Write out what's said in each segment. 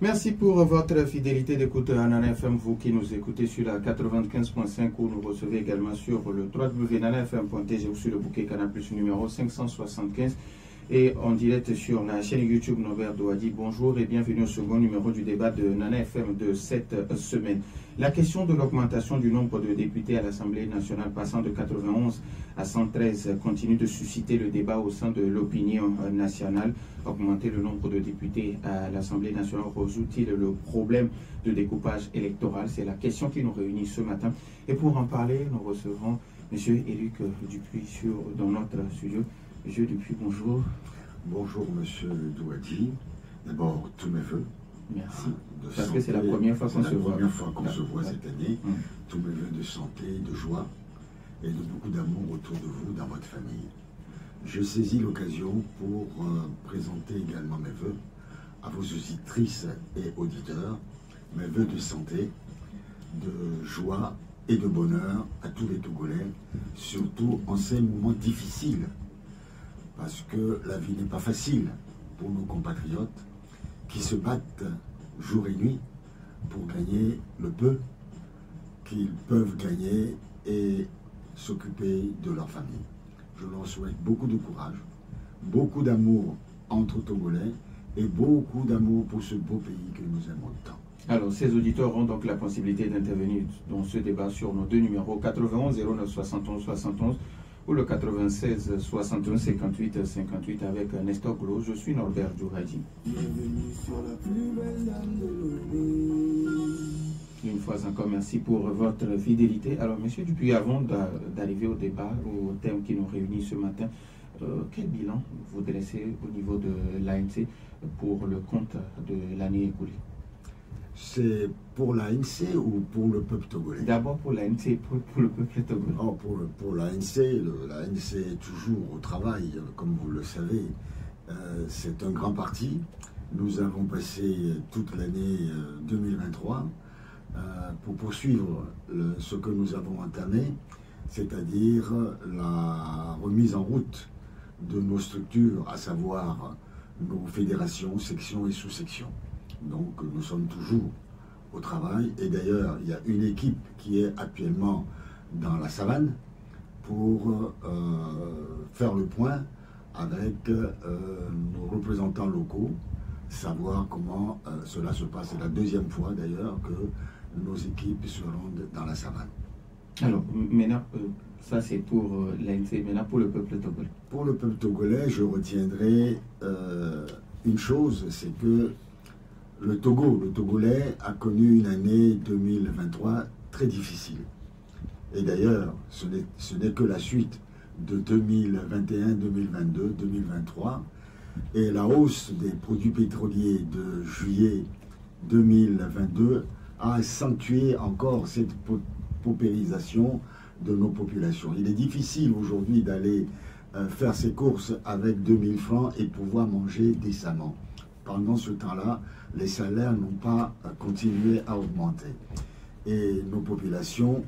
Merci pour votre fidélité d'écoute à Nana FM, vous qui nous écoutez sur la 95.5 ou nous recevez également sur le www.nanafm.tg ou sur le bouquet Canal Plus numéro 575 et en direct sur la chaîne YouTube Norbert Douadi. Bonjour et bienvenue au second numéro du débat de Nana FM de cette semaine. La question de l'augmentation du nombre de députés à l'Assemblée nationale passant de 91 à 113 continue de susciter le débat au sein de l'opinion nationale. Augmenter le nombre de députés à l'Assemblée nationale résout-il le problème de découpage électoral? C'est la question qui nous réunit ce matin. Et pour en parler, nous recevrons M. Éric Dupuis dans notre studio. M. Dupuis, bonjour. Bonjour M. Douadi. D'abord, tous mes voeux. Merci. Parce que c'est la première fois qu'on se voit. C'est la première fois qu'on se voit cette année. Tous mes voeux de santé, de joie et de beaucoup d'amour autour de vous, dans votre famille. Je saisis l'occasion pour présenter également mes voeux à vos auditrices et auditeurs, mes voeux de santé, de joie et de bonheur à tous les Togolais, surtout en ces moments difficiles, parce que la vie n'est pas facile pour nos compatriotes qui se battent jour et nuit pour gagner le peu qu'ils peuvent gagner et s'occuper de leur famille. Je leur souhaite beaucoup de courage, beaucoup d'amour entre Togolais et beaucoup d'amour pour ce beau pays que nous aimons tant. Alors, ces auditeurs auront donc la possibilité d'intervenir dans ce débat sur nos deux numéros 91 09 71 71 ou le 96 61 58 58 avec Nestor Glo. Je suis Norbert Douadi. Bienvenue sur la plus belle dame de l'Oubli. Une fois encore, merci pour votre fidélité. Alors, Monsieur Dupuis, avant d'arriver au débat, au thème qui nous réunit ce matin, quel bilan vous dressez au niveau de l'ANC pour le compte de l'année écoulée? C'est pour l'ANC ou pour le peuple togolais? D'abord pour l'ANC, pour le peuple togolais. Oh, pour l'ANC, l'ANC est toujours au travail, comme vous le savez. C'est un grand parti. Nous avons passé toute l'année 2023 pour poursuivre ce que nous avons entamé, c'est-à-dire la remise en route de nos structures, à savoir nos fédérations, sections et sous-sections. Donc nous sommes toujours au travail, et d'ailleurs il y a une équipe qui est actuellement dans la savane pour faire le point avec nos représentants locaux, savoir comment cela se passe. C'est la deuxième fois d'ailleurs que nos équipes se rendent dans la savane. Alors maintenant, ça c'est pour l'ANC, maintenant pour le peuple togolais. Pour le peuple togolais, je retiendrai une chose, c'est que le Togolais a connu une année 2023 très difficile. Et d'ailleurs, ce n'est que la suite de 2021, 2022, 2023. Et la hausse des produits pétroliers de juillet 2022 a accentué encore cette paupérisation de nos populations. Il est difficile aujourd'hui d'aller faire ses courses avec 2000 francs et pouvoir manger décemment. Pendant ce temps-là, les salaires n'ont pas continué à augmenter. Et nos populations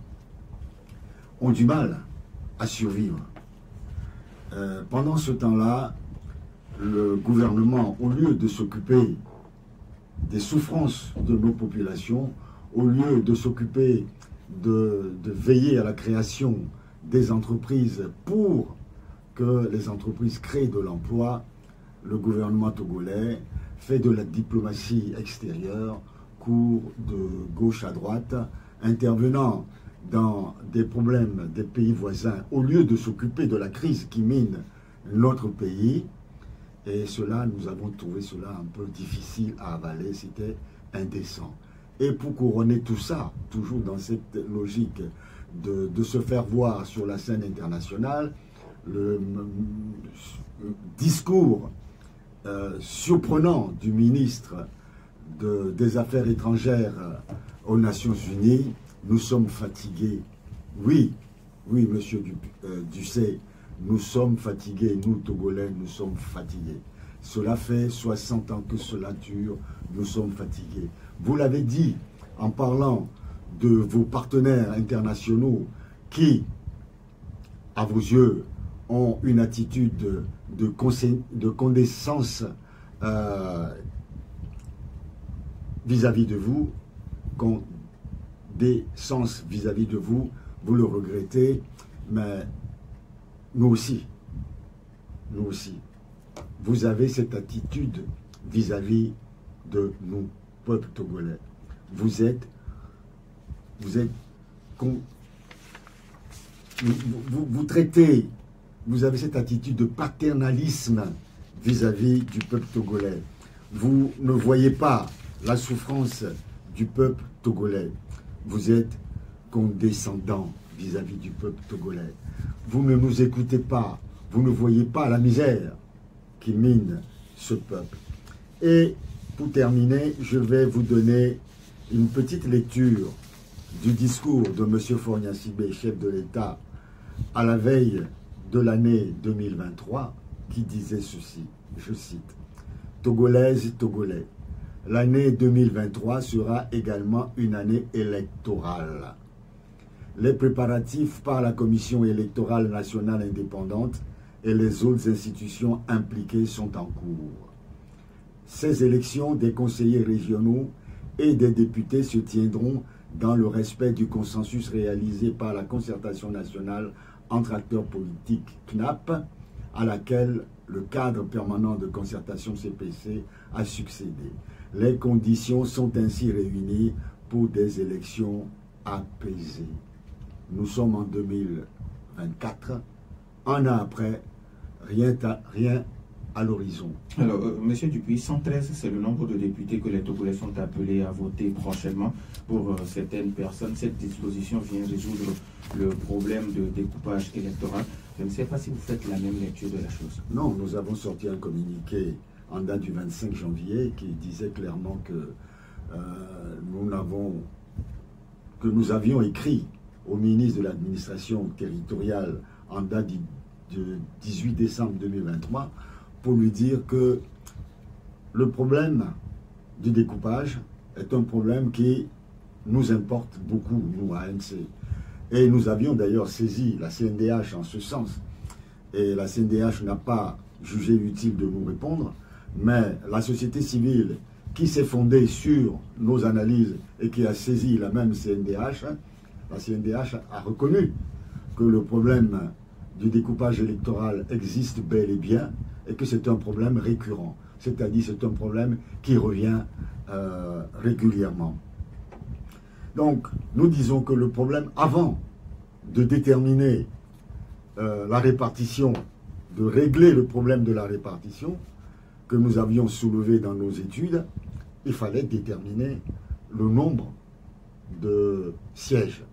ont du mal à survivre. Pendant ce temps-là, le gouvernement, au lieu de s'occuper des souffrances de nos populations, au lieu de s'occuper de veiller à la création des entreprises pour que les entreprises créent de l'emploi, le gouvernement togolais fait de la diplomatie extérieure, court de gauche à droite, intervenant dans des problèmes des pays voisins, au lieu de s'occuper de la crise qui mine notre pays. Et cela, nous avons trouvé cela un peu difficile à avaler, c'était indécent. Et pour couronner tout ça, toujours dans cette logique de se faire voir sur la scène internationale, le discours surprenant du ministre des Affaires étrangères aux Nations Unies, nous sommes fatigués. Oui, monsieur Ducey, nous sommes fatigués, nous Togolais, nous sommes fatigués. Cela fait 60 ans que cela dure, nous sommes fatigués. Vous l'avez dit en parlant de vos partenaires internationaux qui, à vos yeux, ont une attitude de condescendance vis-à-vis de vous, qu'ont des sens vis-à-vis de vous, vous le regrettez, mais nous aussi, vous avez cette attitude vis-à-vis de nous, peuple togolais. Vous traitez, vous avez cette attitude de paternalisme vis-à-vis du peuple togolais. Vous ne voyez pas la souffrance du peuple togolais. Vous êtes condescendant vis-à-vis du peuple togolais. Vous ne nous écoutez pas. Vous ne voyez pas la misère qui mine ce peuple. Et pour terminer, je vais vous donner une petite lecture du discours de M. Faure Gnassingbé, chef de l'État, à la veille de l'année 2023, qui disait ceci, je cite, « Togolaises, Togolais, l'année 2023 sera également une année électorale. Les préparatifs par la Commission électorale nationale indépendante et les autres institutions impliquées sont en cours. Ces élections des conseillers régionaux et des députés se tiendront dans le respect du consensus réalisé par la concertation nationale entre acteurs politiques CNAP, à laquelle le cadre permanent de concertation CPC a succédé. Les conditions sont ainsi réunies pour des élections apaisées. » Nous sommes en 2024, un an après, rien à l'horizon. Alors, Monsieur Dupuis, 113, c'est le nombre de députés que les Togolais sont appelés à voter prochainement pour certaines personnes. Cette disposition vient résoudre le problème de découpage électoral. Je ne sais pas si vous faites la même lecture de la chose. Non, nous avons sorti un communiqué en date du 25 janvier qui disait clairement que nous avions écrit au ministre de l'administration territoriale en date du 18 décembre 2023 pour lui dire que le problème du découpage est un problème qui nous importe beaucoup, nous, à ANC. Et nous avions d'ailleurs saisi la CNDH en ce sens. Et la CNDH n'a pas jugé utile de nous répondre, mais la société civile qui s'est fondée sur nos analyses et qui a saisi la même CNDH, la CNDH a reconnu que le problème du découpage électoral existe bel et bien et que c'est un problème récurrent. C'est-à-dire c'est un problème qui revient régulièrement. Donc, nous disons que le problème, avant de déterminer la répartition, de régler le problème de la répartition que nous avions soulevé dans nos études, il fallait déterminer le nombre de sièges.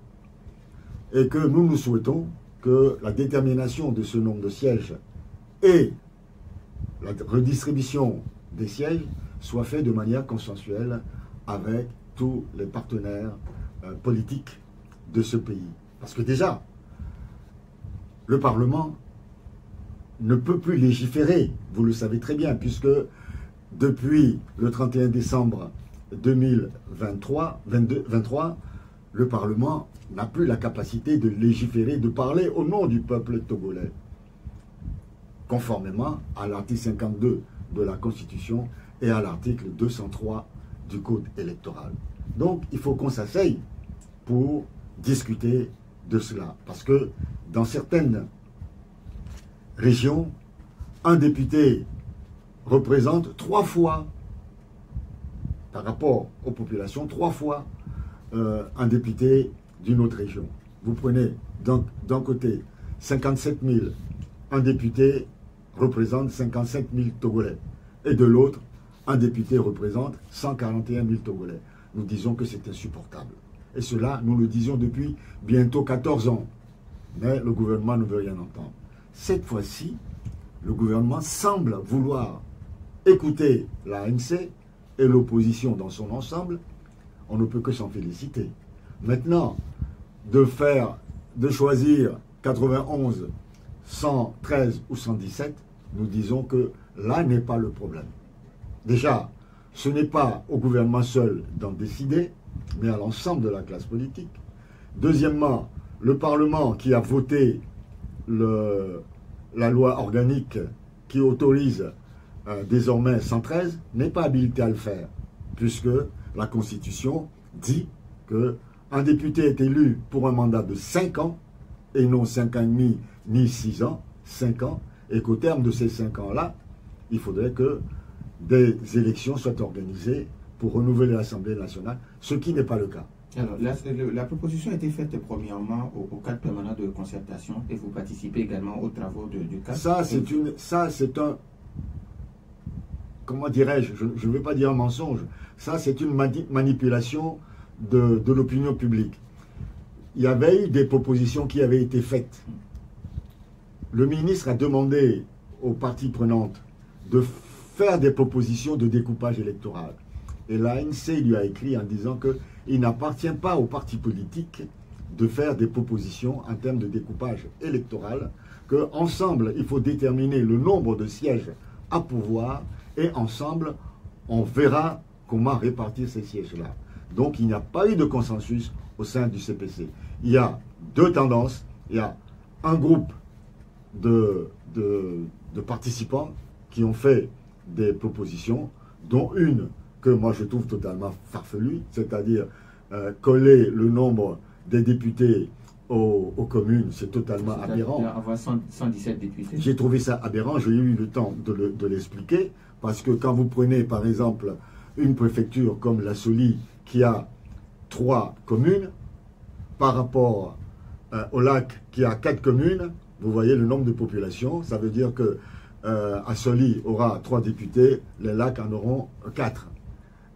Et que nous souhaitons que la détermination de ce nombre de sièges et la redistribution des sièges soit faite de manière consensuelle avec tous les partenaires politiques de ce pays. Parce que déjà, le Parlement ne peut plus légiférer, vous le savez très bien, puisque depuis le 31 décembre 2023, le Parlement n'a plus la capacité de légiférer, de parler au nom du peuple togolais, conformément à l'article 52 de la Constitution et à l'article 203 du Code électoral. Donc, il faut qu'on s'asseye pour discuter de cela. Parce que dans certaines régions, un député représente 3 fois, par rapport aux populations, 3 fois un député d'une autre région. Vous prenez d'un côté 57 000, un député représente 55 000 Togolais. Et de l'autre, un député représente 141 000 Togolais. Nous disons que c'est insupportable. Et cela, nous le disions depuis bientôt 14 ans. Mais le gouvernement ne veut rien entendre. Cette fois-ci, le gouvernement semble vouloir écouter l'ANC et l'opposition dans son ensemble. On ne peut que s'en féliciter. Maintenant, de choisir 91, 113 ou 117, nous disons que là n'est pas le problème. Déjà, ce n'est pas au gouvernement seul d'en décider, mais à l'ensemble de la classe politique. Deuxièmement, le Parlement qui a voté la loi organique qui autorise désormais 113 n'est pas habilité à le faire, puisque la Constitution dit qu'un député est élu pour un mandat de 5 ans, et non 5 ans et demi, ni 6 ans, 5 ans, et qu'au terme de ces 5 ans-là, il faudrait que des élections soient organisées pour renouveler l'Assemblée nationale, ce qui n'est pas le cas. Alors, la proposition a été faite premièrement au cadre permanent de concertation et vous participez également aux travaux du cadre. Ça, c'est un, comment dirais-je, je ne veux pas dire un mensonge, ça c'est une manipulation de l'opinion publique. Il y avait eu des propositions qui avaient été faites. Le ministre a demandé aux parties prenantes de faire des propositions de découpage électoral. Et l'ANC lui a écrit en disant qu'il n'appartient pas aux partis politiques de faire des propositions en termes de découpage électoral, qu'ensemble, il faut déterminer le nombre de sièges à pouvoir et ensemble, on verra comment répartir ces sièges-là. Donc, il n'y a pas eu de consensus au sein du CPC. Il y a deux tendances. Il y a un groupe de participants qui ont fait des propositions, dont une que moi je trouve totalement farfelue, c'est-à-dire coller le nombre des députés aux communes, c'est totalement aberrant. Avoir 117 députés. J'ai trouvé ça aberrant, j'ai eu le temps de l'expliquer, parce que quand vous prenez par exemple une préfecture comme la Soli qui a 3 communes, par rapport au lac qui a 4 communes, vous voyez le nombre de population, ça veut dire que Assoli aura 3 députés, les lacs en auront 4.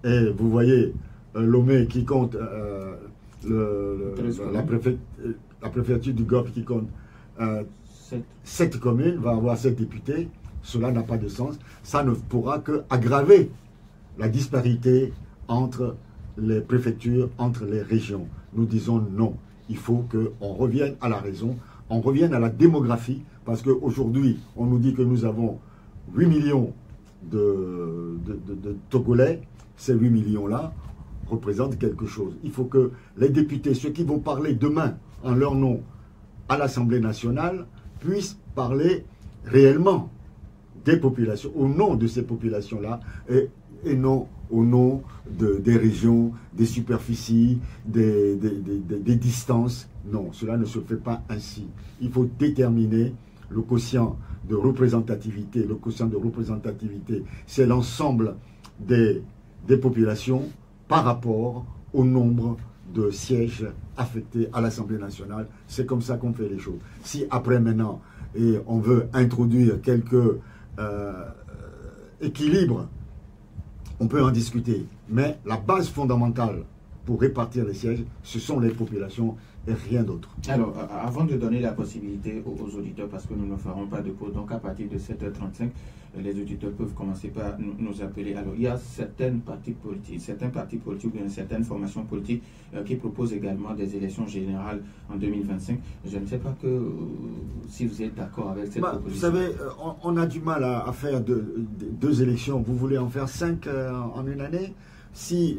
Et vous voyez Lomé qui compte, la préfecture du Golfe qui compte 7 communes, va avoir 7 députés. Cela n'a pas de sens. Ça ne pourra qu'aggraver la disparité entre les préfectures, entre les régions. Nous disons non. Il faut qu'on revienne à la raison, on revienne à la démographie, parce qu'aujourd'hui, on nous dit que nous avons 8 millions de Togolais. Ces 8 millions-là représentent quelque chose. Il faut que les députés, ceux qui vont parler demain en leur nom à l'Assemblée nationale, puissent parler réellement des populations, au nom de ces populations-là, et non au nom des régions, des superficies, des distances. Non, cela ne se fait pas ainsi. Il faut déterminer le quotient de représentativité. Le quotient de représentativité, c'est l'ensemble des populations par rapport au nombre de sièges affectés à l'Assemblée nationale. C'est comme ça qu'on fait les choses. Si après maintenant, et on veut introduire quelques équilibres, on peut en discuter. Mais la base fondamentale pour répartir les sièges, ce sont les populations et rien d'autre. Alors, avant de donner la possibilité aux auditeurs, parce que nous ne ferons pas de pause, donc à partir de 7h35, les auditeurs peuvent commencer par nous appeler. Alors, il y a certains partis politiques ou bien certaines formations politiques qui proposent également des élections générales en 2025. Je ne sais pas si vous êtes d'accord avec cette proposition. Vous savez, on a du mal à faire deux élections. Vous voulez en faire 5 en une année ? Si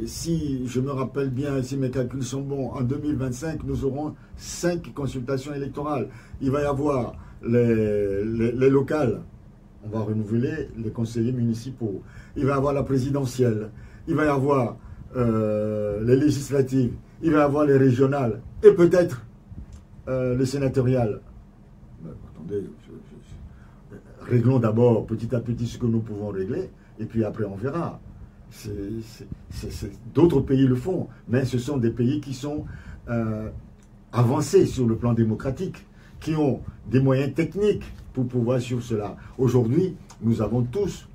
je me rappelle bien, si mes calculs sont bons, en 2025, nous aurons 5 consultations électorales. Il va y avoir les locales, on va renouveler les conseillers municipaux. Il va y avoir la présidentielle, il va y avoir les législatives, il va y avoir les régionales et peut-être les sénatoriales. Attendez, réglons d'abord petit à petit ce que nous pouvons régler et puis après on verra. D'autres pays le font, mais ce sont des pays qui sont avancés sur le plan démocratique, qui ont des moyens techniques pour pouvoir suivre cela. Aujourd'hui, nous avons tous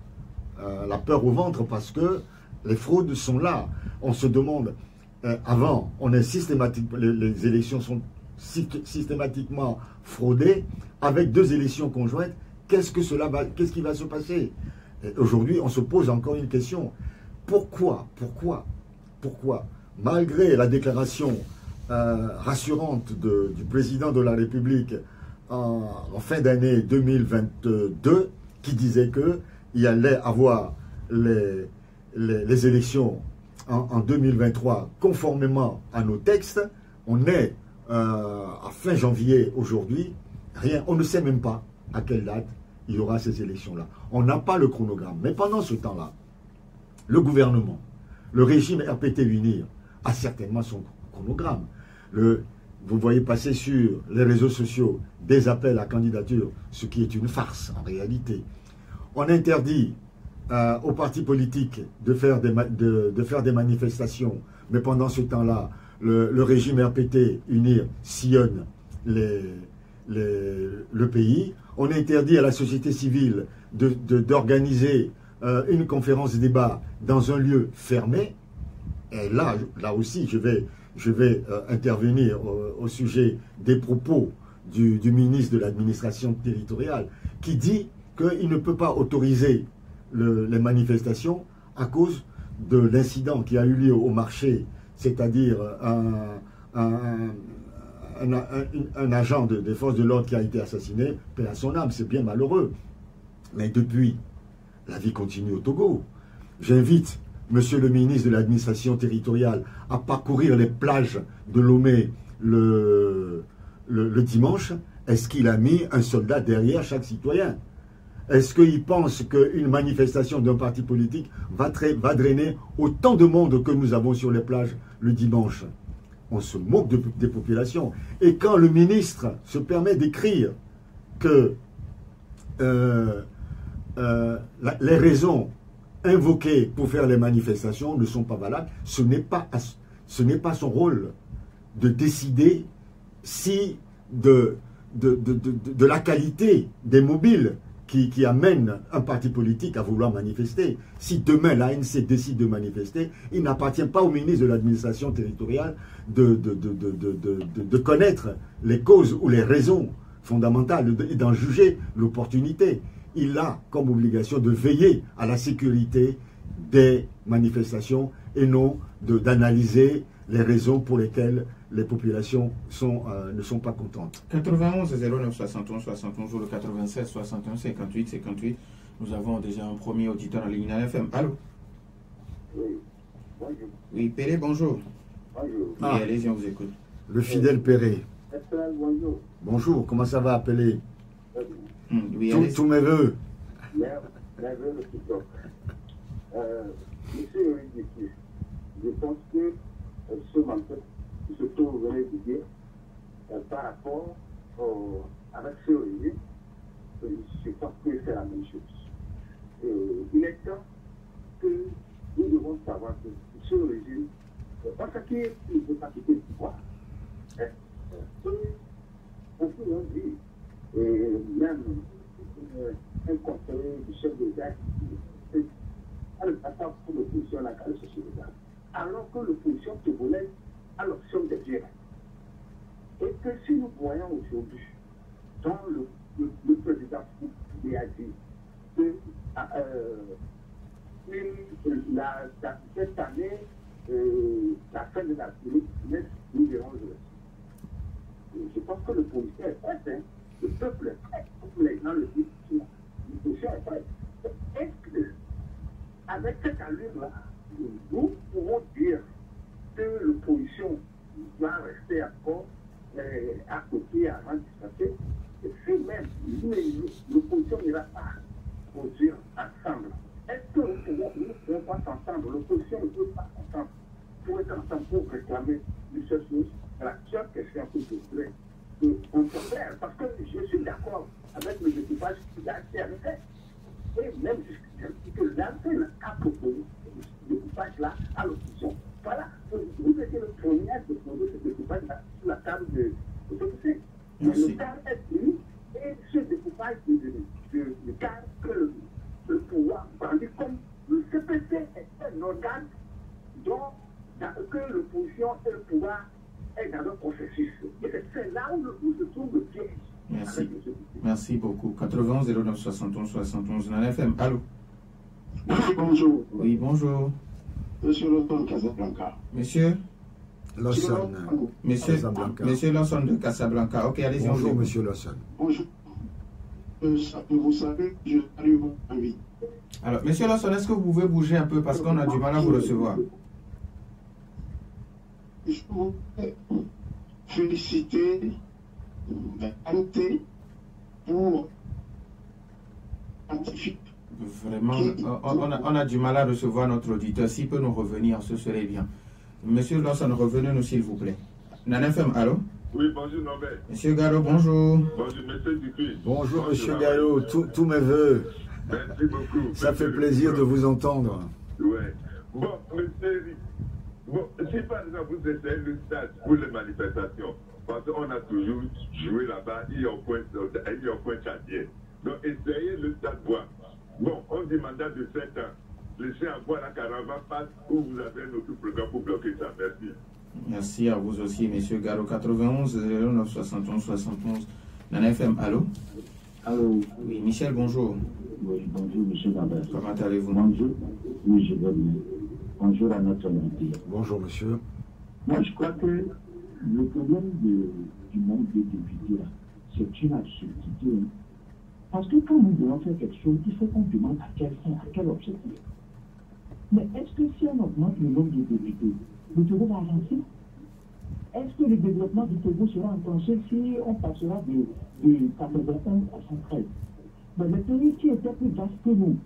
la peur au ventre parce que les fraudes sont là. On se demande, avant, les élections sont systématiquement fraudées, avec 2 élections conjointes, qu'est-ce qui va se passer? Aujourd'hui, on se pose encore une question. Pourquoi, malgré la déclaration rassurante du président de la République en fin d'année 2022, qui disait qu'il allait avoir les élections en 2023 conformément à nos textes, on est à fin janvier aujourd'hui, on ne sait même pas à quelle date il y aura ces élections-là. On n'a pas le chronogramme. Mais pendant ce temps-là, le gouvernement Le régime RPT UNIR a certainement son chronogramme. Vous voyez passer sur les réseaux sociaux des appels à candidature, ce qui est une farce en réalité. On interdit aux partis politiques de faire des manifestations, mais pendant ce temps-là, le régime RPT UNIR sillonne le pays. On interdit à la société civile d'organiser une conférence débat dans un lieu fermé. Et là aussi, je vais intervenir au sujet des propos du ministre de l'administration territoriale qui dit qu'il ne peut pas autoriser les manifestations à cause de l'incident qui a eu lieu au marché, c'est-à-dire un agent des forces de l'ordre qui a été assassiné, paix à son âme, c'est bien malheureux. Mais depuis, la vie continue au Togo. J'invite Monsieur le ministre de l'administration territoriale à parcourir les plages de Lomé le dimanche. Est-ce qu'il a mis un soldat derrière chaque citoyen? Est-ce qu'il pense qu'une manifestation d'un parti politique va drainer autant de monde que nous avons sur les plages le dimanche? On se moque des populations. Et quand le ministre se permet d'écrire que les raisons invoquées pour faire les manifestations ne sont pas valables, ce n'est pas son rôle de décider si de la qualité des mobiles qui amènent un parti politique à vouloir manifester. Si demain l'ANC décide de manifester, il n'appartient pas au ministre de l'administration territoriale de connaître les causes ou les raisons fondamentales et d'en juger l'opportunité. Il a comme obligation de veiller à la sécurité des manifestations et non d'analyser les raisons pour lesquelles les populations ne sont pas contentes. 91 09 71 71 ou le 96 61 58 58. Nous avons déjà un premier auditeur en ligne à FM. Allô? Oui, bonjour. Oui, Péré, bonjour. Bonjour. Oui, allez-y, on vous écoute. Le fidèle Péré. Bonjour. Bonjour, comment ça va appeler? Oui, tous mes voeux. Merveilleux le TikTok. Monsieur Ridicule, je pense que ce manquement, ce que vous venez de dire, par rapport avec ce régime, je pense que c'est la même chose. Il est temps que nous devons savoir que ce régime, parce qu'il ne peut pas quitter le pouvoir. On peut en dire, et même un conseiller du chef d'État a le passage pour l'opposition à la société, alors que l'opposition togolaise a l'option de gérer. Et que si nous voyons aujourd'hui, dans le président qui a dit que cette année, la fin de la politique, nous verrons le reste. Je pense que l'opposition est prête, hein. Le peuple est prêt, comme les gens le disent, l'opposition est prête. Est-ce que, avec cette allure-là, nous pouvons dire que l'opposition doit rester encore à côté avant de se passer? Et si même l'opposition n'ira pas produire ensemble, est-ce que nous ne pouvons pas s'entendre? L'opposition ne peut pas s'entendre pour être ensemble pour réclamer une seule chose. La seule question que je voudrais qu'on se perd, parce que je suis d'accord avec le découpage qui a été arrêté. Et même que l'antenne a proposé ce découpage-là à l'opposition. Voilà, vous étiez le premier à déposer ce découpage-là sur la table de l'opposition. Le cadre est venu et ce découpage de cadre que le pouvoir brandit comme le CPC est un organe que l'opposition et le pouvoir est dans un processus. Et c'est là où se trouve le piège. Merci. Merci beaucoup. 91 09 71 71 dans l'FM. Allô? Oui, bonjour. Oui, bonjour. Monsieur Lawson de Casablanca. Monsieur? Lawson. Monsieur Lawson de Casablanca. Ok, allez-y. Bonjour, monsieur Lawson. Bonjour. Vous savez, je salue votre invité. Alors, monsieur Lawson, est-ce que vous pouvez bouger un peu parce qu'on a du mal à vous recevoir? Je voudrais féliciter l'ANT pour scientifique Vraiment, on a du mal à recevoir notre auditeur. S'il peut nous revenir, ce serait bien. Monsieur Lawson, revenez-nous s'il vous plaît. Nana FM, allô? Oui, bonjour Norbert. Monsieur Gallo, bonjour. Bonjour, monsieur Dupuis. Bonjour, monsieur Gallo, tous mes voeux. Merci beaucoup. Ça fait plaisir de vous entendre. Ouais. Bon, monsieur, si par exemple vous essayez le stade pour les manifestations, parce qu'on a toujours joué là-bas, il y a un point tchadien. Donc, essayez le stade bois. Bon, on dit mandat de 7 ans. Laissez en bois la caravane passe où vous avez un autre programme pour bloquer ça. Merci. Merci à vous aussi, monsieur Gallo. 91 09 71 71. Nana FM, allô? Allô? Oui, Michel, bonjour. Oui, bonjour, monsieur Lambert. Comment allez-vous? Bonjour. Oui, je vais bien. Bonjour à notre invité. Bonjour, monsieur. Moi, je crois que le problème du nombre de députés, c'est une absurdité. Parce que quand nous voulons faire quelque chose, il faut qu'on demande à quel fin, à quel objectif. Mais est-ce que si on augmente le nombre de députés, le Togo va avancer? Est-ce que le développement du Togo sera enclenché si on passera de 91 à 113? Mais les pays qui étaient plus vastes que nous,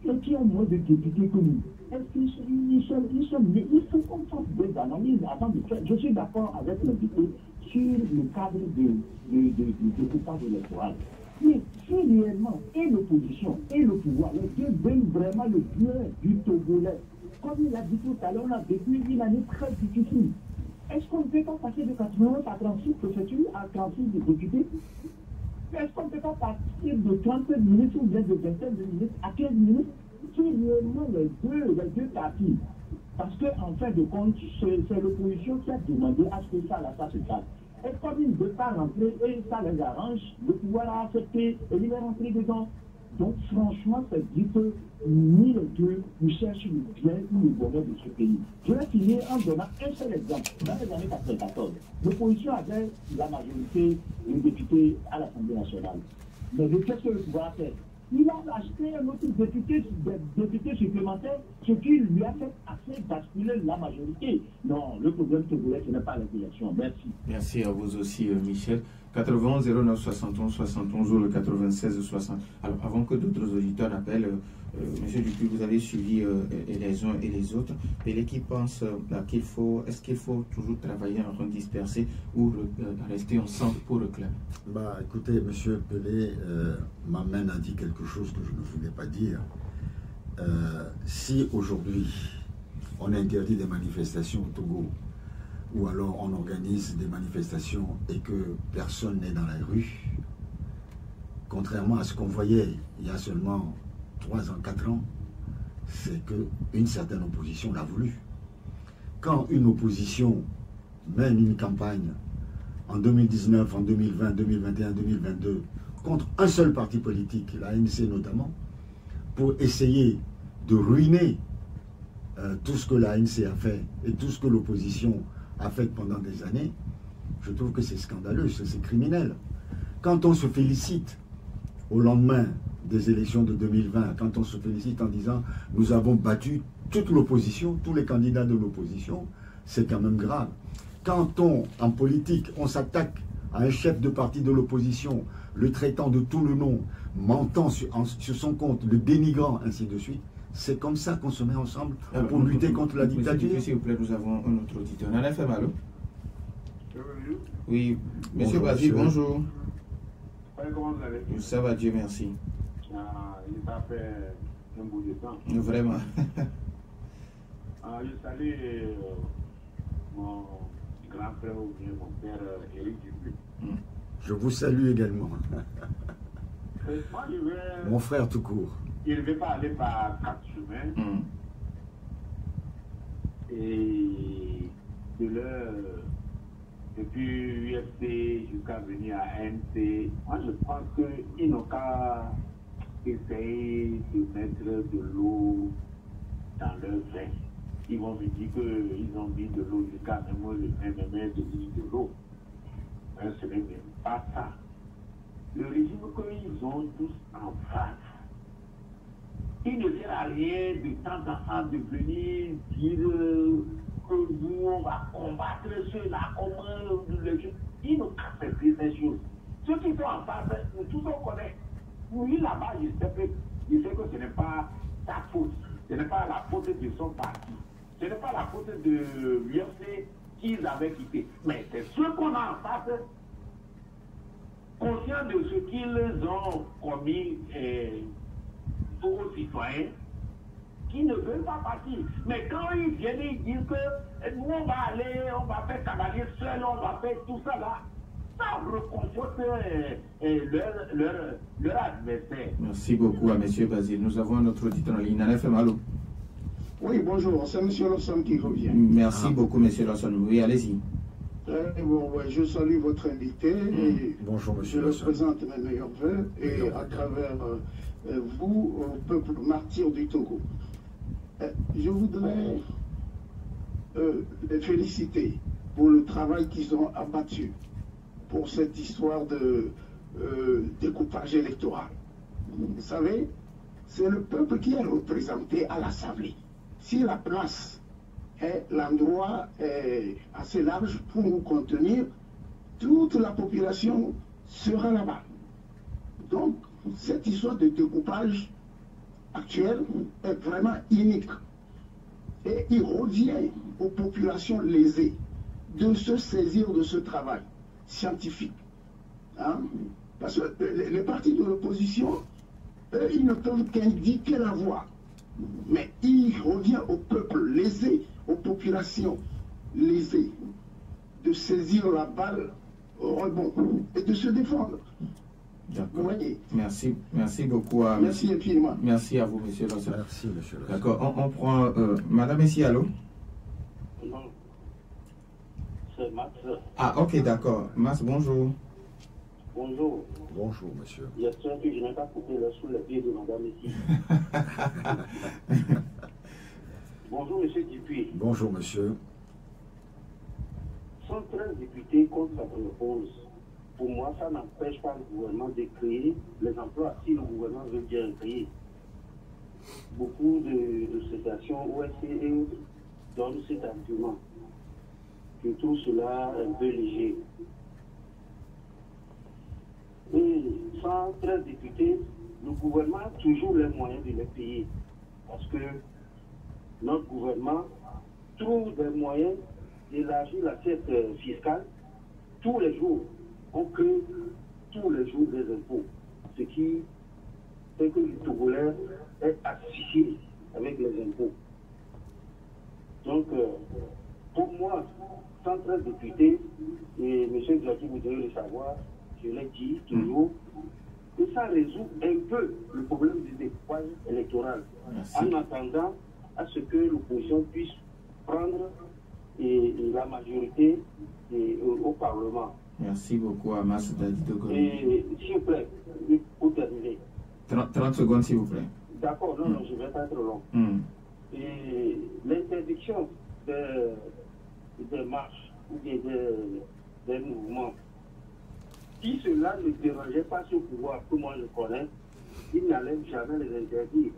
et qui ont moins de députés que nous, est-ce qu'ils sont nés? Il faut qu'on fasse des analyses avant de faire. Je suis d'accord avec l'invité sur le cadre du découpage électoral. Mais si réellement, et l'opposition et le pouvoir, les deux veulent vraiment le bien du Togolais, comme il a dit tout à l'heure, on a vécu une année très difficile. Est-ce qu'on ne peut pas passer de 91 à 36 préfectures à 36 députés? Est-ce qu'on ne peut pas partir de 30 minutes ou bien de 25 minutes à 15 minutes? Si réellement les deux partis, parce qu'en fin de compte, c'est l'opposition qui a demandé à ce que ça se fasse. Et comme ils ne veulent pas rentrer et ça les arrange, le pouvoir a accepté et il est rentré dedans. Donc franchement, c'est dit que ni les deux nous cherchent le bien ou le bonheur de ce pays. Je vais finir en donnant un seul exemple. Dans les années 94, l'opposition avait la majorité des députés à l'Assemblée nationale. Mais qu'est-ce que le pouvoir a fait? Il a acheté un autre député supplémentaire, ce qui lui a fait assez basculer la majorité. Non, le problème que vous voulez, ce n'est pas l'élection. Merci. Merci à vous aussi, Michel. 91 09 71 71 ou le 96 60. Alors, avant que d'autres auditeurs appellent, Monsieur Dupuis, vous avez suivi les uns et les autres. Et l'équipe pense est-ce qu'il faut toujours travailler en rang dispersé ou rester ensemble pour réclamer? Bah, écoutez, Monsieur Pelé m'amène à dire quelque chose que je ne voulais pas dire. Si aujourd'hui on interdit des manifestations au Togo, ou alors on organise des manifestations et que personne n'est dans la rue, contrairement à ce qu'on voyait il y a seulement 3 ans, 4 ans, c'est qu'une certaine opposition l'a voulu. Quand une opposition mène une campagne en 2019, en 2020, 2021, 2022, contre un seul parti politique, l'ANC notamment, pour essayer de ruiner tout ce que l'ANC a fait et tout ce que l'opposition a fait pendant des années, je trouve que c'est scandaleux, c'est criminel. Quand on se félicite au lendemain des élections de 2020, quand on se félicite en disant « nous avons battu toute l'opposition, tous les candidats de l'opposition », c'est quand même grave. Quand en politique, on s'attaque à un chef de parti de l'opposition, le traitant de tout le nom, mentant sur son compte, le dénigrant, ainsi de suite, c'est comme ça qu'on se met ensemble pour lutter contre la dictature. S'il vous plaît, nous avons un autre auditeur. On a FM, allô? Oui, Monsieur Basile, bonjour. Comment vous allez? Ça va, Dieu merci. Ça fait un bout de temps. Vraiment. Je salue mon grand frère ou bien mon père Éric Dupuis. Je vous salue également. Moi, mon frère tout court. Il ne veut pas aller par 4 chemins. Et de leur, depuis UFC jusqu'à venir à ANC, moi je pense qu'ils n'ont qu'à essayer de mettre de l'eau dans leur vin. Ils vont me dire qu'ils ont mis de l'eau jusqu'à même le même de l'eau. Mais ce n'est même pas ça. Le régime qu'ils ont tous en face, il ne sert à rien de temps en temps de venir dire que nous on va combattre ceux-là, comment les choses. Ils n'ont qu'à faire ces choses. Ceux qui sont en face, nous tous on connaît. Oui, là-bas, je sais que ce n'est pas sa faute. Ce n'est pas la faute de son parti. Ce n'est pas la faute de l'UFC qu'ils avaient quitté. Mais c'est ceux qu'on a en face, conscients de ce qu'ils ont commis aux citoyens, qui ne veulent pas partir. Mais quand ils viennent, ils disent que nous, on va aller, on va faire cavalier seul, on va faire tout ça là. Ça reconforte leur adversaire. Merci beaucoup à M. Basile. Nous avons un autre auditeur en ligne. NFM, allô? Oui, bonjour, c'est M. Lawson qui revient. Merci beaucoup, M. Lawson. Oui, allez-y. Bon, ouais, je salue votre invité et bonjour, je Lawson. représente mes meilleurs voeux et à travers vous, au peuple martyr du Togo. Je voudrais les féliciter pour le travail qu'ils ont abattu pour cette histoire de découpage électoral. Vous savez, c'est le peuple qui est représenté à l'Assemblée. Si la place, l'endroit est assez large pour nous contenir, toute la population sera là-bas. Donc, cette histoire de découpage actuel est vraiment unique. Et il revient aux populations lésées de se saisir de ce travail scientifique. Hein? Parce que les partis de l'opposition, eux, ils ne peuvent qu'indiquer la voie. Mais il revient au peuple lésé, aux populations lésées, de saisir la balle au rebond et de se défendre. D'accord. Merci beaucoup à merci infiniment. Merci à vous, monsieur Lawson. Merci, monsieur Lawson. D'accord, on prend Madame ici, allô? Non, c'est Max. Ah, ok, d'accord. Max, bonjour. Bonjour. Bonjour, monsieur. J'espère que je n'ai pas coupé là sous les pieds de madame ici. Bonjour, monsieur Dupuis. Bonjour, monsieur. 113 députés contre 91. Pour moi, ça n'empêche pas le gouvernement de créer les emplois si le gouvernement veut bien créer. Beaucoup d'associations OSC et autres donnent cet argument. Je trouve cela un peu léger. Et 113 députés, le gouvernement a toujours les moyens de les payer. Parce que notre gouvernement trouve des moyens d'élargir l'assiette fiscale tous les jours. On crée tous les jours des impôts. Ce qui fait que le Togolais est asphyxié avec les impôts. Donc, pour moi, 113 députés, et M. Glaki voudrait le savoir, je l'ai dit toujours, que ça résout un peu le problème du découpage électoral. Merci. En attendant à ce que l'opposition puisse prendre la majorité au Parlement. Merci beaucoup à Mas Dadi Togo. Et s'il vous plaît, pour terminer. 30 secondes, s'il vous plaît. D'accord, non, je ne vais pas être long. Et l'interdiction des marches ou des mouvements, si cela ne dérangeait pas ce pouvoir que moi je connais, ils n'allaient jamais les interdire.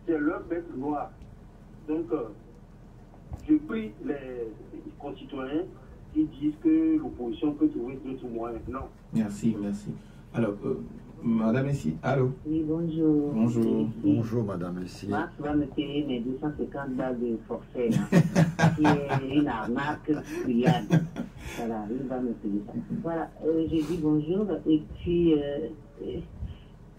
C'est leur bête noire. Donc, je prie les concitoyens qui disent que l'opposition peut trouver d'autres moyens. Non. Merci. Alors, Madame Essie, allô? Oui, bonjour. Bonjour. Bonjour, Madame Essie. Max va me payer mes 250 balles de forfait, hein, qui est une arnaque criade. Voilà, il va me payer ça. Voilà, j'ai dit bonjour. Et puis,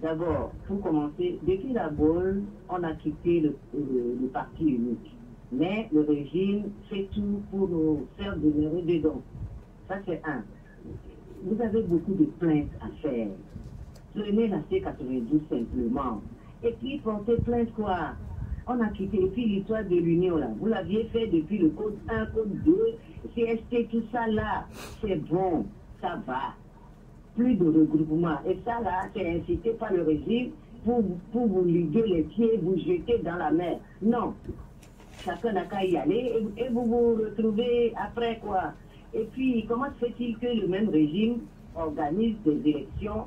d'abord, pour commencer, depuis la Baule, on a quitté le parti unique. Mais le régime fait tout pour nous faire demeurer dedans. Ça, c'est un. Vous avez beaucoup de plaintes à faire. Prenez la C92 simplement. Et puis, portez plainte quoi? On a quitté. Et puis, l'histoire de l'Union, là. Vous l'aviez fait depuis le code 1, code 2, CST, tout ça, là. C'est bon. Ça va. Plus de regroupement. Et ça, là, c'est incité par le régime pour vous liguer les pieds, vous jeter dans la mer. Non. Chacun n'a qu'à y aller et vous vous retrouvez après quoi. Et puis, comment se fait-il que le même régime organise des élections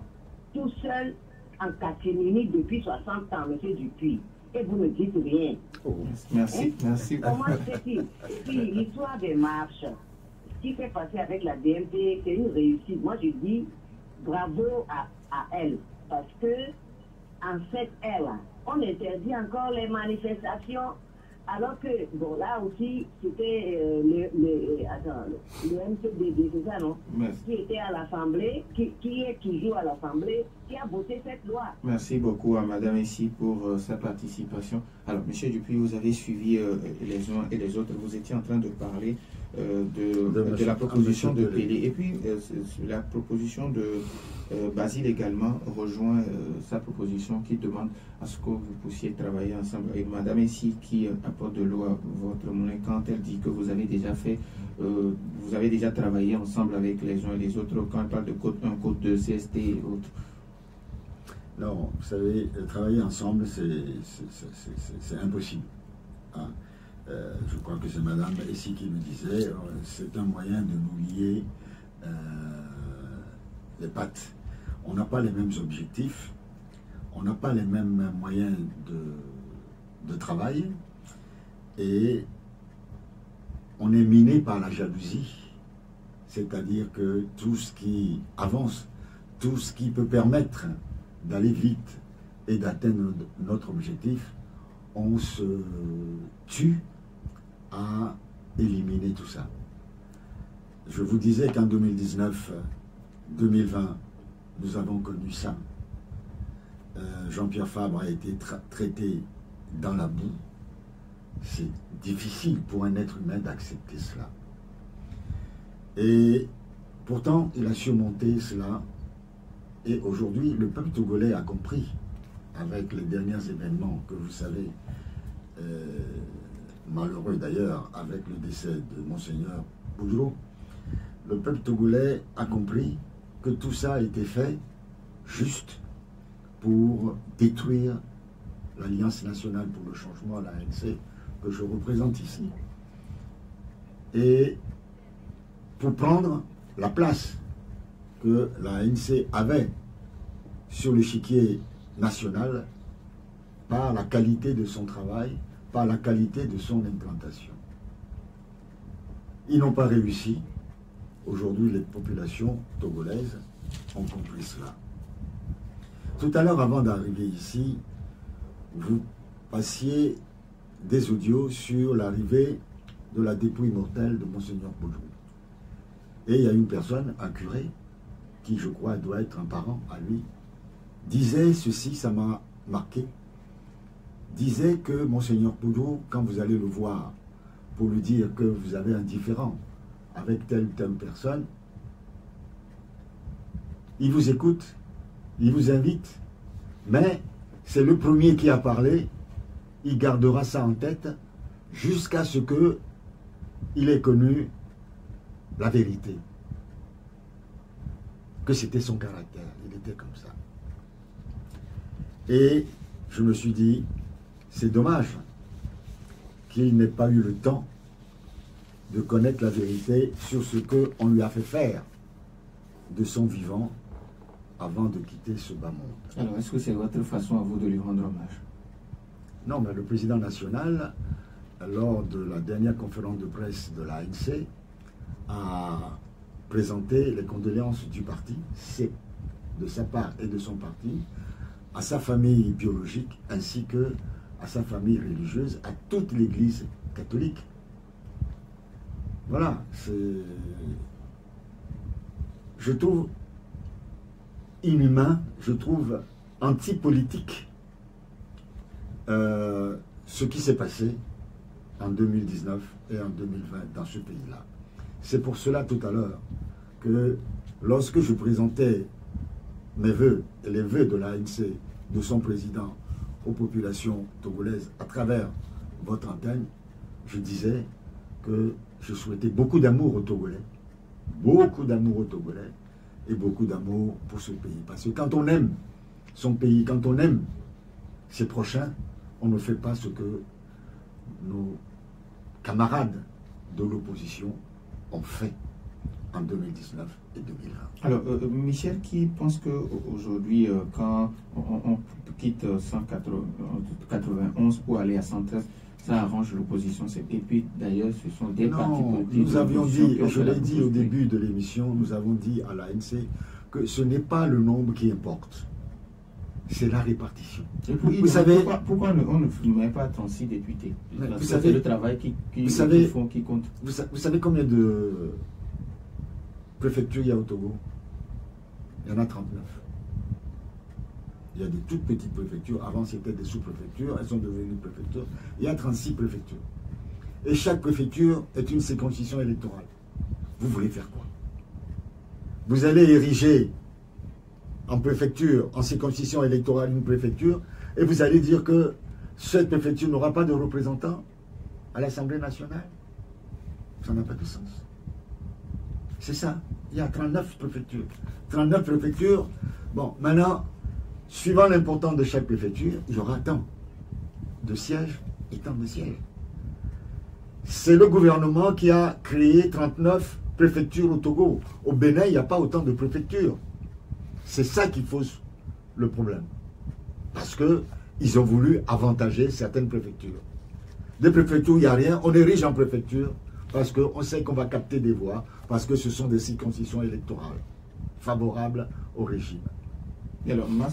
tout seul en catimini depuis 60 ans, M. Dupuis, et vous ne dites rien? Merci. Comment se fait-il? Et puis, l'histoire des marches, ce qui s'est passé avec la DMP, c'est une réussite. Moi, je dis bravo à elle, parce que, en fait, elle, on interdit encore les manifestations, alors que, bon, là aussi, c'était le MCDD, c'est ça, non? Merci. Qui était à l'Assemblée, qui est toujours à l'Assemblée, qui a voté cette loi. Merci beaucoup à Madame ici pour sa participation. Alors, Monsieur Dupuis, vous avez suivi les uns et les autres. Vous étiez en train de parler de la proposition de Pelé. Et puis, la proposition de Basile également rejoint sa proposition qui demande à ce que vous puissiez travailler ensemble. Et Madame ici qui apporte de l'eau à votre moulin quand elle dit que vous avez déjà fait, vous avez déjà travaillé ensemble avec les uns et les autres quand elle parle de code 1, code 2, CST et autres. Non, vous savez, travailler ensemble, c'est impossible. Hein. Je crois que c'est Madame ici qui nous disait, c'est un moyen de nous lier les pattes. On n'a pas les mêmes objectifs, on n'a pas les mêmes moyens de travail, et on est miné par la jalousie. C'est-à-dire que tout ce qui avance, tout ce qui peut permettre d'aller vite et d'atteindre notre objectif, on se tue à éliminer tout ça. Je vous disais qu'en 2019, 2020, nous avons connu ça. Jean-Pierre Fabre a été traité dans la boue. C'est difficile pour un être humain d'accepter cela. Et pourtant, il a surmonté cela. Et aujourd'hui, le peuple togolais a compris, avec les derniers événements que vous savez, malheureux d'ailleurs, avec le décès de Monseigneur Boudreau, le peuple togolais a compris que tout ça a été fait juste pour détruire l'Alliance nationale pour le changement, l'ANC, que je représente ici, et pour prendre la place que l'ANC avait sur l'échiquier national par la qualité de son travail, par la qualité de son implantation. Ils n'ont pas réussi. Aujourd'hui, les populations togolaises ont compris cela. Tout à l'heure, avant d'arriver ici, vous passiez des audios sur l'arrivée de la dépouille mortelle de Monseigneur Boudreau. Et il y a une personne, un curé, qui je crois doit être un parent à lui, disait ceci, ça m'a marqué, disait que Monseigneur Boudreau, quand vous allez le voir pour lui dire que vous avez un différend avec telle ou telle personne, il vous écoute, il vous invite, mais c'est le premier qui a parlé, il gardera ça en tête jusqu'à ce qu'il ait connu la vérité, que c'était son caractère, il était comme ça. Et je me suis dit, c'est dommage qu'il n'ait pas eu le temps de connaître la vérité sur ce qu'on lui a fait faire de son vivant avant de quitter ce bas monde. Alors, est-ce que c'est votre façon à vous de lui rendre hommage? Non, mais le président national, lors de la dernière conférence de presse de l'ANC, a présenté les condoléances du parti, c'est de sa part et de son parti, à sa famille biologique ainsi que à sa famille religieuse, à toute l'Église catholique. Voilà, je trouve inhumain, je trouve anti-politique ce qui s'est passé en 2019 et en 2020 dans ce pays-là. C'est pour cela tout à l'heure que lorsque je présentais mes vœux et les vœux de l'ANC, de son président aux populations togolaises à travers votre antenne, je disais que je souhaitais beaucoup d'amour aux Togolais, et beaucoup d'amour pour ce pays. Parce que quand on aime son pays, quand on aime ses prochains, on ne fait pas ce que nos camarades de l'opposition ont fait en 2019 et 2020. Alors, Michel, qui pense qu'aujourd'hui, quand on quitte 191 pour aller à 113, ça arrange l'opposition. Et puis, d'ailleurs, ce sont des partis politiques. Nous avions dit, je l'ai dit au début de l'émission, nous avons dit à l'ANC que ce n'est pas le nombre qui importe. c'est la répartition. Vous savez pourquoi on ne met pas 36 députés? Vous savez le travail qu'ils font qui compte. Vous savez combien de préfectures il y a au Togo? Il y en a 39. Il y a des toutes petites préfectures. Avant, c'était des sous-préfectures. Elles sont devenues préfectures. Il y a 36 préfectures. Et chaque préfecture est une circonscription électorale. Vous voulez faire quoi? Vous allez ériger en préfecture, en circonscription électorale, une préfecture, et vous allez dire que cette préfecture n'aura pas de représentants à l'Assemblée nationale. Ça n'a pas de sens. C'est ça. Il y a 39 préfectures. 39 préfectures. Bon, maintenant, suivant l'importance de chaque préfecture, il y aura tant de sièges et tant de sièges. C'est le gouvernement qui a créé 39 préfectures au Togo. Au Bénin, il n'y a pas autant de préfectures. C'est ça qui pose le problème. Parce qu'ils ont voulu avantager certaines préfectures. Des préfectures où il n'y a rien, on érige en préfecture parce qu'on sait qu'on va capter des voix, parce que ce sont des circonscriptions électorales favorables au régime.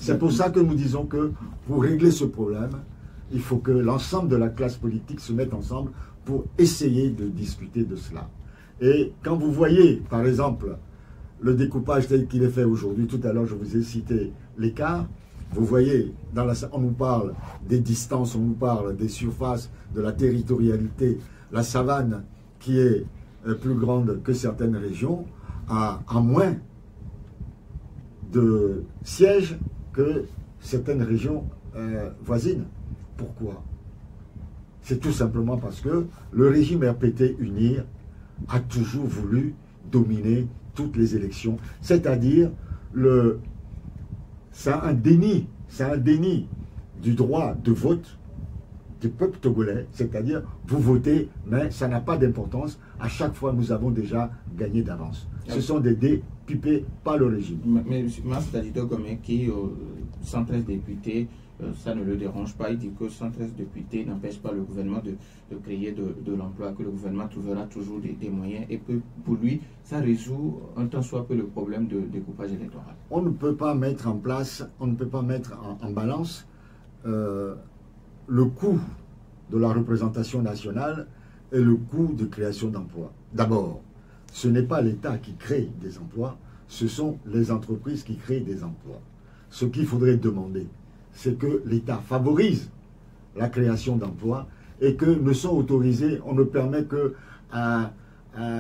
C'est pour ça que nous disons que pour régler ce problème, il faut que l'ensemble de la classe politique se mette ensemble pour essayer de discuter de cela. Et quand vous voyez, par exemple, le découpage tel qu'il est fait aujourd'hui, tout à l'heure je vous ai cité l'écart, vous voyez, on nous parle des distances, on nous parle des surfaces, de la territorialité, la savane qui est plus grande que certaines régions, a moins de sièges que certaines régions voisines. Pourquoi? C'est tout simplement parce que le régime RPT-UNIR a toujours voulu dominer toutes les élections. C'est-à-dire, c'est un déni du droit de vote du peuple togolais. C'est-à-dire, vous votez, mais ça n'a pas d'importance. À chaque fois, nous avons déjà gagné d'avance. Ce sont des dés pipés par le régime. Mais Mas Dadito Gomé, qui 113 députés, ça ne le dérange pas. Il dit que 113 députés n'empêchent pas le gouvernement de créer de l'emploi, que le gouvernement trouvera toujours des moyens et que pour lui, ça résout un tant soit peu le problème de découpage électoral. On ne peut pas mettre en place, on ne peut pas mettre en balance le coût de la représentation nationale et le coût de création d'emplois. D'abord, ce n'est pas l'État qui crée des emplois, ce sont les entreprises qui créent des emplois. Ce qu'il faudrait demander, c'est que l'État favorise la création d'emplois et que ne sont autorisés, on ne permet que à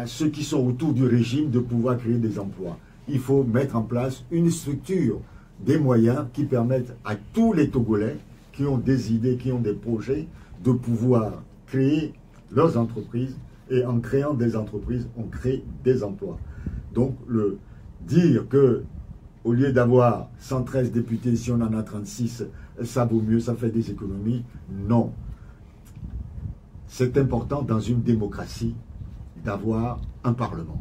ceux qui sont autour du régime de pouvoir créer des emplois. Il faut mettre en place une structure, des moyens qui permettent à tous les Togolais qui ont des idées, qui ont des projets, de pouvoir créer leurs entreprises. Et en créant des entreprises, on crée des emplois. Donc, dire que au lieu d'avoir 113 députés, si on en a 36, ça vaut mieux, ça fait des économies. Non. C'est important dans une démocratie d'avoir un parlement.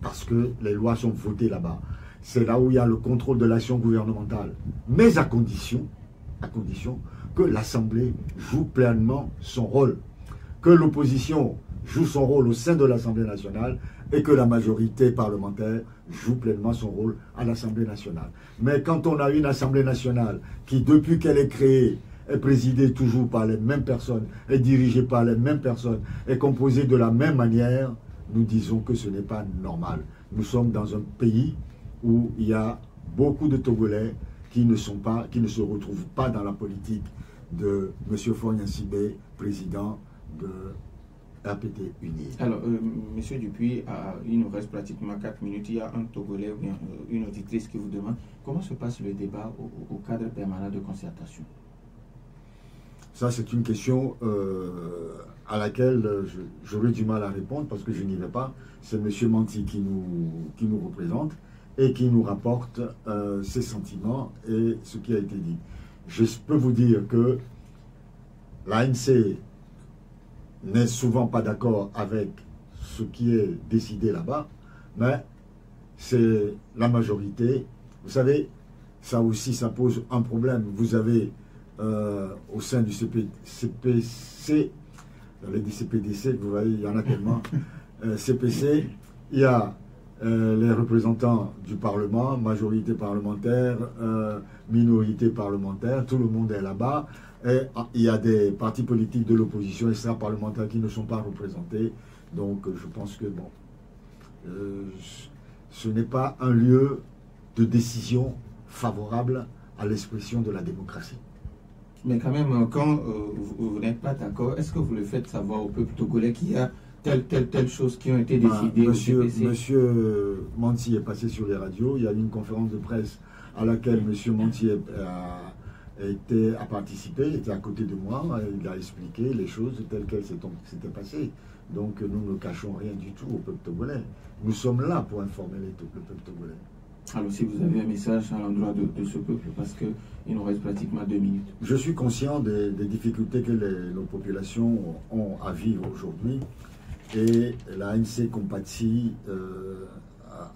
Parce que les lois sont votées là-bas. C'est là où il y a le contrôle de l'action gouvernementale. Mais à condition que l'Assemblée joue pleinement son rôle. Que l'opposition joue son rôle au sein de l'Assemblée nationale et que la majorité parlementaire joue pleinement son rôle à l'Assemblée nationale. Mais quand on a une Assemblée nationale qui, depuis qu'elle est créée, est présidée toujours par les mêmes personnes, est dirigée par les mêmes personnes, est composée de la même manière, nous disons que ce n'est pas normal. Nous sommes dans un pays où il y a beaucoup de Togolais qui ne se retrouvent pas dans la politique de M. Faure Gnassingbé, président de RPT-UNIR. Alors, M. Dupuis, il nous reste pratiquement 4 minutes. Il y a un Togolais ou bien une auditrice qui vous demande comment se passe le débat au cadre permanent de concertation. Ça, c'est une question à laquelle j'aurais du mal à répondre parce que je n'y vais pas. C'est M. Manti qui nous représente et qui nous rapporte ses sentiments et ce qui a été dit. Je peux vous dire que l'ANC n'est souvent pas d'accord avec ce qui est décidé là-bas, mais c'est la majorité. Vous savez, ça aussi, ça pose un problème. Vous avez au sein du CPC, j'allais dire CPDC, vous voyez, il y en a tellement, CPC, il y a les représentants du Parlement, majorité parlementaire, minorité parlementaire, tout le monde est là-bas. Et il y a des partis politiques de l'opposition extra-parlementaire qui ne sont pas représentés. Donc je pense que bon, ce n'est pas un lieu de décision favorable à l'expression de la démocratie. Mais quand même, quand vous n'êtes pas d'accord, est-ce que vous le faites savoir au peuple togolais qu'il y a telle chose qui ont été décidées au CPC? Monsieur Manti est passé sur les radios, il y a eu une conférence de presse à laquelle Monsieur Manti a participé, il était à côté de moi, il a expliqué les choses telles qu'elles s'étaient passées. Donc nous ne cachons rien du tout au peuple togolais. Nous sommes là pour informer le peuple togolais. Alors si vous avez un message à l'endroit de ce peuple, parce qu'il nous reste pratiquement 2 minutes. Je suis conscient des difficultés que nos populations ont à vivre aujourd'hui. Et l'ANC compatit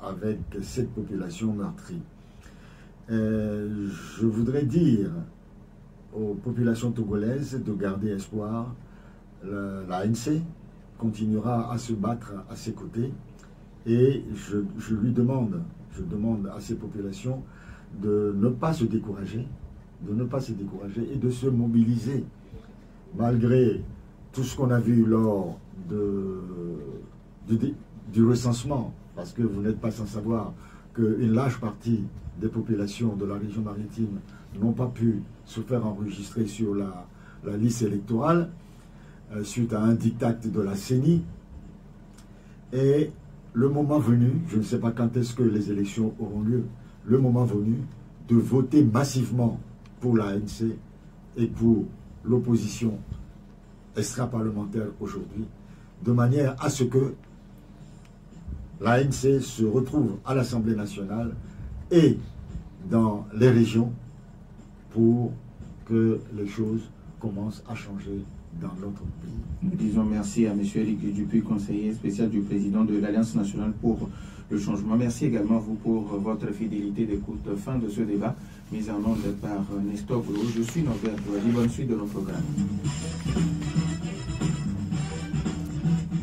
avec cette population meurtrie. Je voudrais dire aux populations togolaises de garder espoir. L'ANC continuera à se battre à ses côtés et je demande à ces populations de ne pas se décourager, et de se mobiliser malgré tout ce qu'on a vu lors du recensement, parce que vous n'êtes pas sans savoir qu'une large partie des populations de la région maritime n'ont pas pu se faire enregistrer sur la liste électorale suite à un diktat de la CENI. Et le moment venu, je ne sais pas quand est-ce que les élections auront lieu, le moment venu de voter massivement pour l'ANC et pour l'opposition extra-parlementaire aujourd'hui, de manière à ce que l'ANC se retrouve à l'Assemblée nationale et dans les régions pour que les choses commencent à changer dans notre pays. Nous disons merci à M. Éric Dupuis, conseiller spécial du président de l'Alliance nationale pour le changement. Merci également à vous pour votre fidélité d'écoute. Fin de ce débat, mis en onde par Nestor Boulot. Je suis Norbert Douali. Bonne suite de nos programmes.